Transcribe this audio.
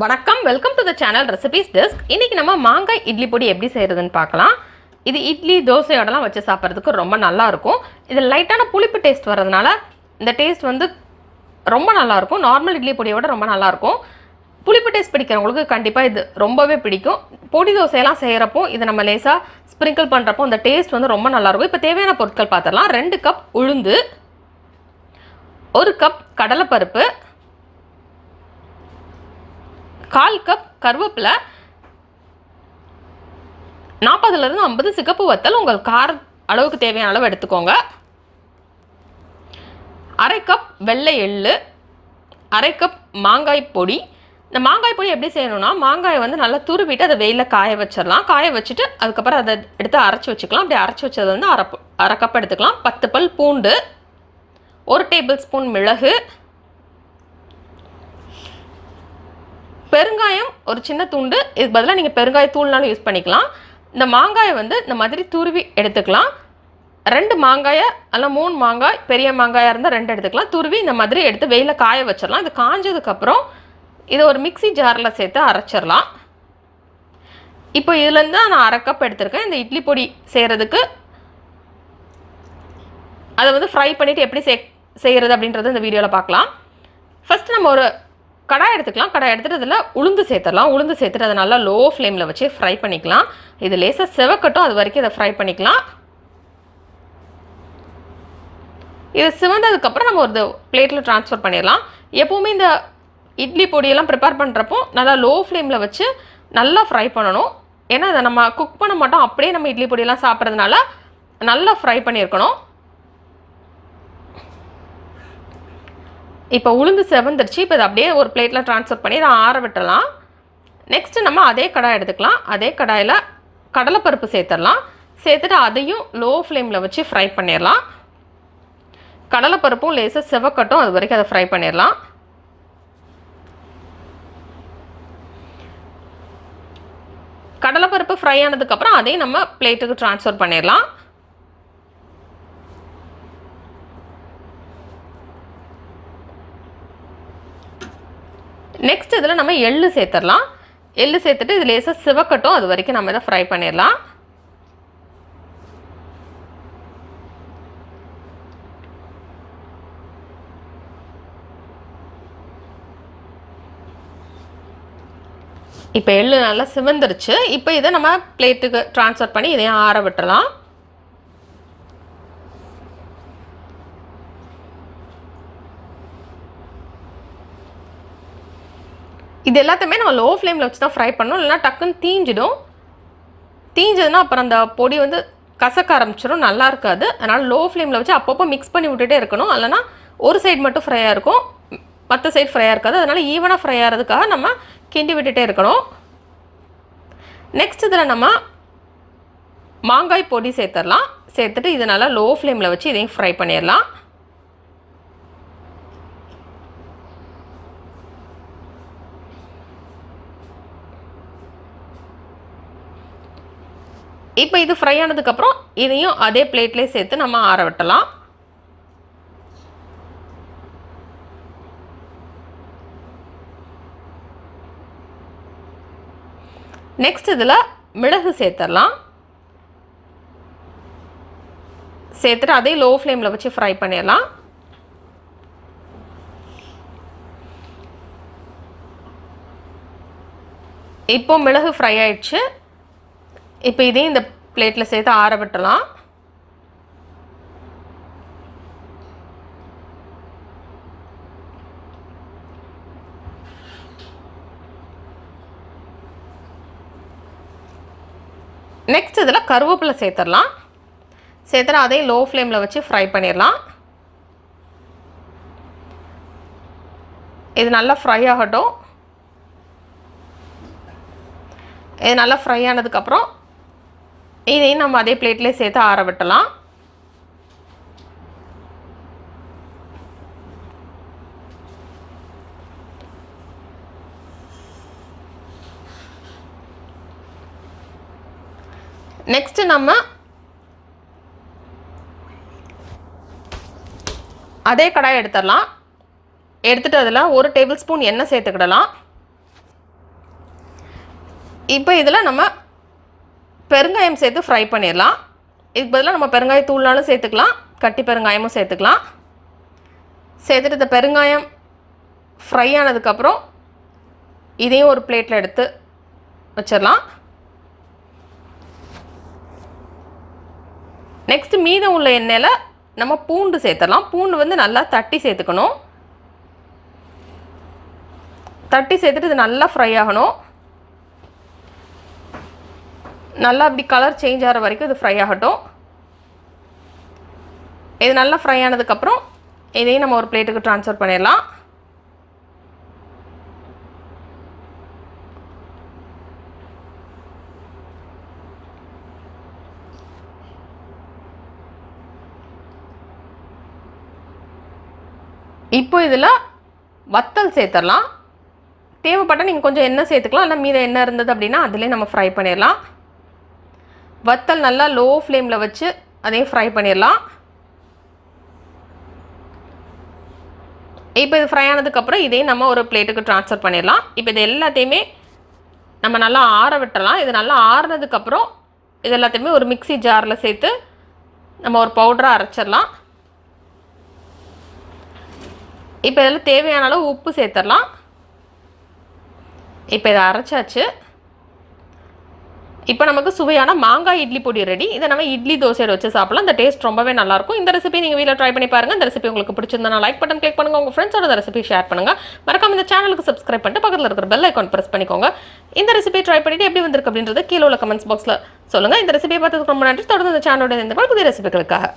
வணக்கம், welcome to the channel recipes desk. இன்றைக்கி நம்ம மாங்காய் இட்லி பொடி எப்படி செய்கிறதுன்னு பார்க்கலாம். இது இட்லி தோசையோடலாம் வச்சு சாப்பிட்றதுக்கு ரொம்ப நல்லாயிருக்கும். இது லைட்டான புளிப்பு டேஸ்ட் வரதுனால இந்த டேஸ்ட் வந்து ரொம்ப நல்லாயிருக்கும். நார்மல் இட்லி பொடியோட ரொம்ப நல்லாயிருக்கும். புளிப்பு டேஸ்ட் பிடிக்கிறவங்களுக்கு கண்டிப்பாக இது ரொம்பவே பிடிக்கும். பொடி தோசையெல்லாம் செய்கிறப்போ இதை நம்ம லேசாக ஸ்ப்ரிங்கிள் பண்ணுறப்போ இந்த டேஸ்ட் வந்து ரொம்ப நல்லாயிருக்கும். இப்போ தேவையான பொருட்கள் பார்த்துடலாம். 2 கப் உளுந்து, 1 கப் கடலைப்பருப்பு, 1/4 கப் கருவேப்பிலை, 40லேருந்து 50 சிகப்பு வத்தல் உங்கள் கார அளவுக்கு தேவையான அளவு எடுத்துக்கோங்க. 1/2 கப் வெள்ளை எள்ளு, 1/2 கப் மாங்காய் பொடி. இந்த மாங்காய் பொடி எப்படி செய்யணும்னா, மாங்காயை வந்து நல்லா துருவிட்டு அதை வெயிலில் காய வச்சிடலாம். காய வச்சுட்டு அதுக்கப்புறம் அதை எடுத்து அரைச்சி வச்சுக்கலாம். அப்படி அரைச்சி வச்சது வந்து அரை கப் எடுத்துக்கலாம். 10 பல் பூண்டு, 1 டேபிள் ஸ்பூன் மிளகு, பெருங்காயம் ஒரு சின்ன துண்டு. இதுக்கு பதிலாக நீங்கள் பெருங்காய தூள்னாலும் யூஸ் பண்ணிக்கலாம். இந்த மாங்காயை வந்து இந்த மாதிரி துருவி எடுத்துக்கலாம். 2 மாங்காயை அல்ல 3 மாங்காய், பெரிய மாங்காயாக இருந்தால் 2 எடுத்துக்கலாம். துருவி இந்த மாதிரி எடுத்து வெயிலில் காய வச்சிடலாம். இது காஞ்சதுக்கப்புறம் இதை ஒரு மிக்சி ஜாரில் சேர்த்து அரைச்சிடலாம். இப்போ இதுலேருந்து நான் 1/2 கப் எடுத்திருக்கேன். இந்த இட்லி பொடி செய்கிறதுக்கு அதை வந்து ஃப்ரை பண்ணிவிட்டு எப்படி செய்கிறது அப்படின்றது இந்த வீடியோவில் பார்க்கலாம். ஃபஸ்ட்டு நம்ம ஒரு கடாய் எடுத்துக்கலாம். கடாய் எடுத்துகிட்டு அதில் உளுந்து சேர்த்துடலாம். உளுந்து சேர்த்துட்டு அதை நல்லா லோ ஃப்ளேமில் வச்சு ஃப்ரை பண்ணிக்கலாம். இது லேசாக செவக்கட்டும், அது வரைக்கும் இதை ஃப்ரை பண்ணிக்கலாம். இது சிவந்ததுக்கப்புறம் நம்ம ஒரு பிளேட்டில் ட்ரான்ஸ்ஃபர் பண்ணிடலாம். எப்போவுமே இந்த இட்லி பொடியெல்லாம் ப்ரிப்பேர் பண்ணுறப்போ நல்லா லோ ஃப்ளேமில் வச்சு நல்லா ஃப்ரை பண்ணணும். ஏன்னா அதை நம்ம குக் பண்ண மாட்டோம், அப்படியே நம்ம இட்லி பொடியெல்லாம் சாப்பிட்றதுனால நல்லா ஃப்ரை பண்ணியிருக்கணும். இப்போ உளுந்து செவந்துருச்சு. இப்போ இதை அப்படியே ஒரு பிளேட்டில் ட்ரான்ஸ்ஃபர் பண்ணி இதை ஆற விட்டுடலாம். நெக்ஸ்ட்டு நம்ம அதே கடாய் எடுத்துக்கலாம். அதே கடாயில் கடலைப்பருப்பு சேர்த்துடலாம். சேர்த்துட்டு அதையும் லோ ஃப்ளேமில் வச்சு ஃப்ரை பண்ணிடலாம். கடலைப்பருப்பும் லேசாக செவக்கட்டும், அது வரைக்கும் அதை ஃப்ரை பண்ணிடலாம். கடலைப்பருப்பு ஃப்ரை ஆனதுக்கப்புறம் அதையும் நம்ம பிளேட்டுக்கு ட்ரான்ஸ்ஃபர் பண்ணிடலாம். நெக்ஸ்ட் இதில் நம்ம எள்ளு சேர்த்துடலாம். எள்ளு சேர்த்துட்டு இது லேசாக சிவக்கட்டும், அது வரைக்கும் நம்ம இதை ஃப்ரை பண்ணிடலாம். இப்போ எள்ளு நல்லா சிவந்துருச்சு. இப்போ இதை நம்ம பிளேட்டுக்கு ட்ரான்ஸ்ஃபர் பண்ணி இதையும் ஆற விட்டுறலாம். இது எல்லாத்தையுமே நம்ம லோ ஃப்ளேமில் வச்சு தான் ஃப்ரை பண்ணணும், இல்லைனா டக்குன்னு தீஞ்சிடும். தீஞ்சதுன்னா அப்புறம் அந்த பொடி வந்து கசக்க ஆரம்பிச்சிடும், நல்லா இருக்காது. அதனால் லோ ஃப்ளேமில் வச்சு அப்பப்போ மிக்ஸ் பண்ணி விட்டுட்டே இருக்கணும். இல்லைனா ஒரு சைடு மட்டும் ஃப்ரையாக இருக்கும், மற்ற சைடு ஃப்ரையாக இருக்காது. அதனால் ஈவனாக ஃப்ரை ஆகிறதுக்காக நம்ம கிண்டி விட்டுட்டே இருக்கணும். நெக்ஸ்ட் இதில் நம்ம மாங்காய் பொடி சேர்த்துடலாம். சேர்த்துட்டு இது நல்லா லோ ஃப்ளேமில் வச்சு இதையும் ஃப்ரை பண்ணிடலாம். இப்போ இது ஃப்ரை ஆனதுக்கப்புறம் இதையும் அதே பிளேட்லேயே சேர்த்து நம்ம ஆற விட்டலாம். நெக்ஸ்ட் இதில் மிளகு சேர்த்துடலாம். சேர்த்துட்டு அதே லோ ஃப்ளேமில் வச்சு ஃப்ரை பண்ணிடலாம். இப்போ மிளகு ஃப்ரை ஆயிடுச்சு. இப்போ இதையும் இந்த பிளேட்டில் சேர்த்து ஆற விட்டுலாம். நெக்ஸ்ட் இதில் கருவேப்பிலை சேர்த்துடலாம். சேர்த்துட்டு அதையும் லோ ஃப்ளேமில் வச்சு ஃப்ரை பண்ணிடலாம். இது நல்லா ஃப்ரை ஆகட்டும். இது நல்லா ஃப்ரை ஆனதுக்கப்புறம் இதையும் நம்ம அதே பிளேட்லேயே சேர்த்து ஆற விட்டலாம். நெக்ஸ்ட்டு நம்ம அதே கடாயை எடுத்துடலாம். எடுத்துட்டு அதில் 1 டேபிள் ஸ்பூன் எண்ணெய் சேர்த்துக்கிடலாம். இப்போ இதில் நம்ம பெருங்காயம் சேர்த்து ஃப்ரை பண்ணிடலாம். இதுக்கு பதிலாக நம்ம பெருங்காயத்தூள்னாலும் சேர்த்துக்கலாம், கட்டி பெருங்காயமும் சேர்த்துக்கலாம். சேர்த்துட்டு இந்த பெருங்காயம் ஃப்ரை ஆனதுக்கப்புறம் இதையும் ஒரு பிளேட்டில் எடுத்து வச்சிடலாம். நெக்ஸ்ட் மீதம் உள்ள எண்ணெயில் நம்ம பூண்டு சேர்த்துடலாம். பூண்டு வந்து நல்லா தட்டி சேர்த்துக்கணும். தட்டி சேர்த்துட்டு இது நல்லா ஃப்ரை ஆகணும். நல்லா அப்படி கலர் சேஞ்ச் ஆகிற வரைக்கும் இது ஃப்ரை ஆகட்டும். இது நல்லா ஃப்ரை ஆனதுக்கப்புறம் இதையும் நம்ம ஒரு பிளேட்டுக்கு ட்ரான்ஸ்ஃபர் பண்ணிடலாம். இப்போ இதில் வத்தல் சேர்த்துடலாம். தேவைப்பட்டால் நீங்கள் கொஞ்சம் எண்ணெய் சேர்த்துக்கலாம், இல்லை மீத எண்ணெய் இருந்தது அப்படின்னா அதிலே நம்ம ஃப்ரை பண்ணிடலாம். வத்தல் நல்லா லோ ஃப்ளேமில் வச்சு அதையும் ஃப்ரை பண்ணிடலாம். இப்போ இது ஃப்ரை ஆனதுக்கப்புறம் இதையும் நம்ம ஒரு பிளேட்டுக்கு ட்ரான்ஸ்ஃபர் பண்ணிடலாம். இப்போ இது எல்லாத்தையுமே நம்ம நல்லா ஆற விட்டுறலாம். இது நல்லா ஆறுனதுக்கப்புறம் இது எல்லாத்தையுமே ஒரு மிக்ஸி ஜாரில் சேர்த்து நம்ம ஒரு பவுடராக அரைச்சிடலாம். இப்போ இதில் தேவையான அளவு உப்பு சேர்த்துடலாம். இப்போ இதை அரைச்சாச்சு. இப்போ நமக்கு சுவையான மாங்காய் இட்லி பொடி ரெடி. இதை நம்ம இட்லி தோசையோட வச்சு சாப்பிடலாம். இந்த டேஸ்ட் ரொம்பவே நல்லாயிருக்கும். இந்த ரெசிபி நீங்கள் வீட்டில் ட்ரை பண்ணி பாருங்கள். இந்த ரெசிபி உங்களுக்கு பிடிச்சிருந்தா லைக் பட்டன் கிளிக் பண்ணுங்கள். உங்கள் ஃப்ரெண்ட்ஸோட இந்த ரெசிபி ஷேர் பண்ணுங்கள். மறக்காம இந்த சேனலுக்கு சப்ஸ்கிரைப் பண்ணிட்டு பக்கத்தில் இருக்கிற பெல் ஐக்கான் ப்ரெஸ் பண்ணிக்கோங்க. இந்த ரெசிபி ட்ரை பண்ணிவிட்டு எப்படி வந்திருக்கு அப்படின்றது கீழே உள்ள கமெண்ட்ஸ் பாக்ஸில் சொல்லுங்கள். இந்த ரெசிபியை பார்த்ததுக்கு ரொம்ப நன்றி. தொடர்ந்து இந்த சேனலோட இந்த புதிய ரெசிபிகளுக்காக